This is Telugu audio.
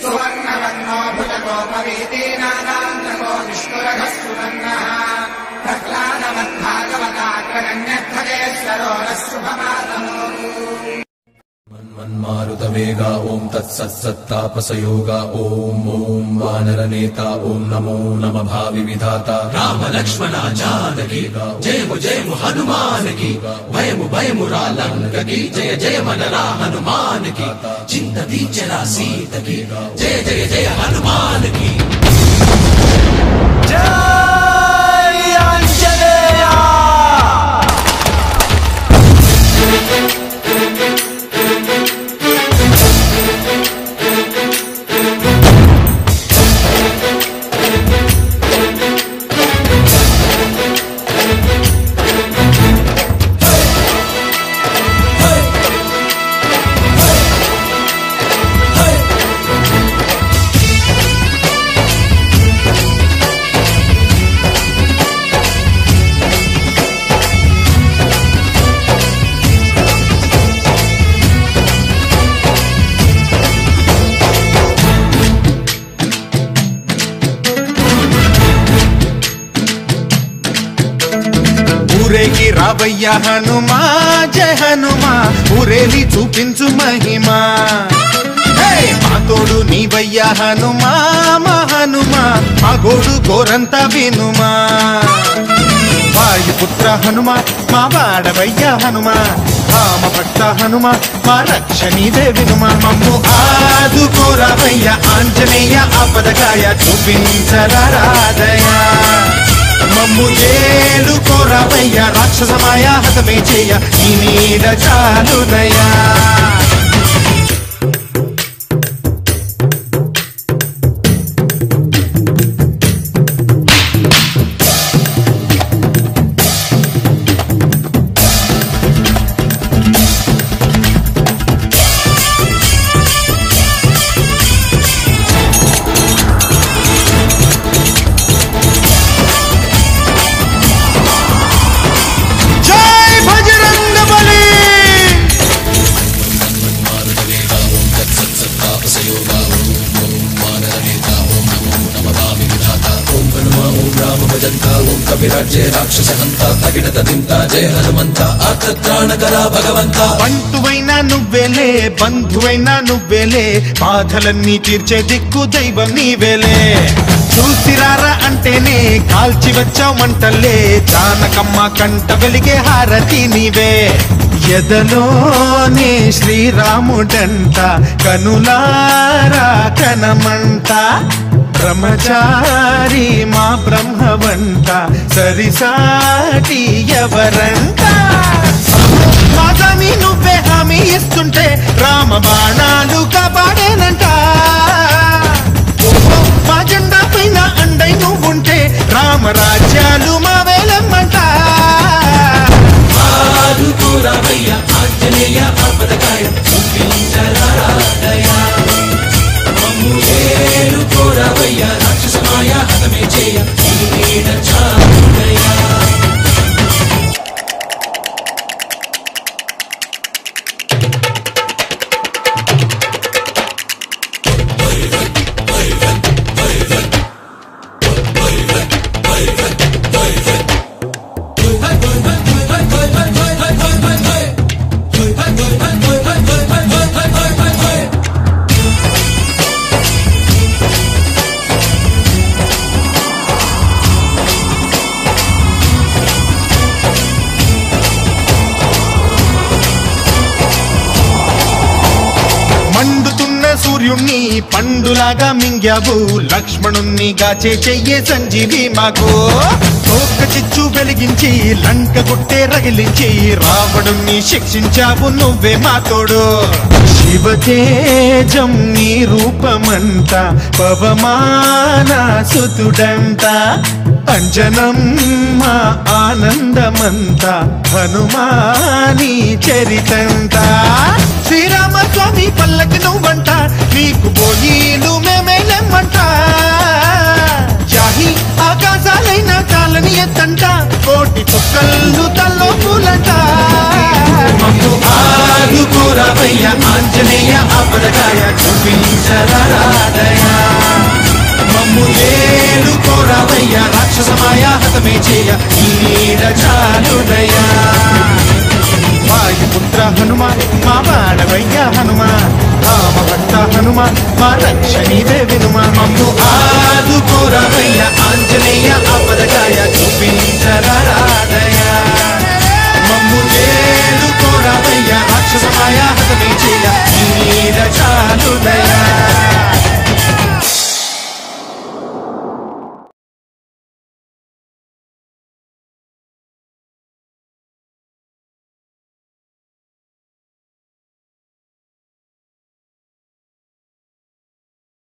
सुवर्णवर्णो भुजगोपवीतीनागान्तको विष्णुरघस्तुतन्नः प्रह्लादवद्भागवताग्रगण्यध्वजेश्वरो नः शुभमातमोऽस्तु। मन्मारुतवेगा ओम तत्सत्सत्तापसयोगा ओम ओम वानरनेता ओम नमो नमः भावि विधाता राम लक्ष्मण जानकी जय हनुमान की भयमु भयमु रालंक की जय जय मनरा हनुमान की चिंता दीचरा सीत की जय जय जय हनुमान की जय आंजनेय। రావయ్య హనుమా జయ హనుమా ఊరేలి చూపించు మహిమా మా తోడు నీవయ్య హనుమా మా హనుమా మా గోడు గోరంత వినుమా వాయుపుత్ర హనుమా మా వాడవయ్య హనుమా రామ భక్త హనుమా మా రక్షణీదే వినుమా మమ్ము ఆదుకోరావయ్య ఆంజనేయ ఆపదకాయ చూపించరాదయా మమ్ము ఏలుకోరావయ్య రాక్షసమాయ హతమే చేయ నీ నీడ చాలునయా। विराज्य राक्षस हंता तगिड़त दिंता जय हनुमंता आर्तत्राणकरा भगवंता బంటువైనా నువ్వేలే బంధువైనా నువ్వేలే బాధలన్నీ తీర్చే దిక్కు దైవం నీవేలే చూసిరారా అంటేనే కాల్చి వచ్చావు మంటల్లే జానకమ్మ కంట వెలిగే హారతి నీవే ఎదలోనే శ్రీరాముడంట కనులారా కనమంట బ్రహ్మచారి మా బ్రహ్మవంట సరిసాటి ఎవరంట మాదామి నువ్వే హామీ ఇస్తుంటే రామ బాణాలు కాపాడేనంట మా జెండా పైన అండై నువ్వుంటే రామరాజ్యాలు మా వేలమ్మంట ఆదుకోరావయ్య ఆంజనేయ ఆపదకాయ చూపించరాదయ మమ్ము ఏలుకోరావయ్య రాక్షసమాయ హతమే చేయ నీ నీడ చాలునయా। సూర్యుణ్ణి పండులాగా మింగావు లక్ష్మణుణ్ణి గాచే చెయ్యే సంజీవి మాకు తోక చిచ్చు వెలిగించి లంక గుట్టే రగిలించి రావణుణ్ణి శిక్షించావు నువ్వే మా తోడు శివతేజం నీ రూపమంట పవమాన సుతుడంట అంజనమ్మ ఆనందమంత హనుమాని చరితంట శ్రీరామ స్వామి పల్లకి నువ్వంట నీకు బోయిలు మేమేలెమ్మంట జాహి ఆకాశాలైనా చాలని ఎత్తంట కోటి చుక్కలు తల్లో పూలంట మమ్ము ఆదుకోరావయ్య ఆంజనేయ ఆపదకాయ చూపించ చూపించరాదయా మమ్ము ఏలుకోరాదయ్యా రాక్షసమాయ హతమే చేయ ఈ నీడ చాలుదయా వాయుపుత్ర హనుమాన్ మా వాడవయ్య హనుమాన్ రామభక్త హనుమాన్ మా రక్షణీదే వినుమా మమ్ము ఆదుకోరాదయ్య ఆంజనేయ ఆపదకాయ చూపించరాదయ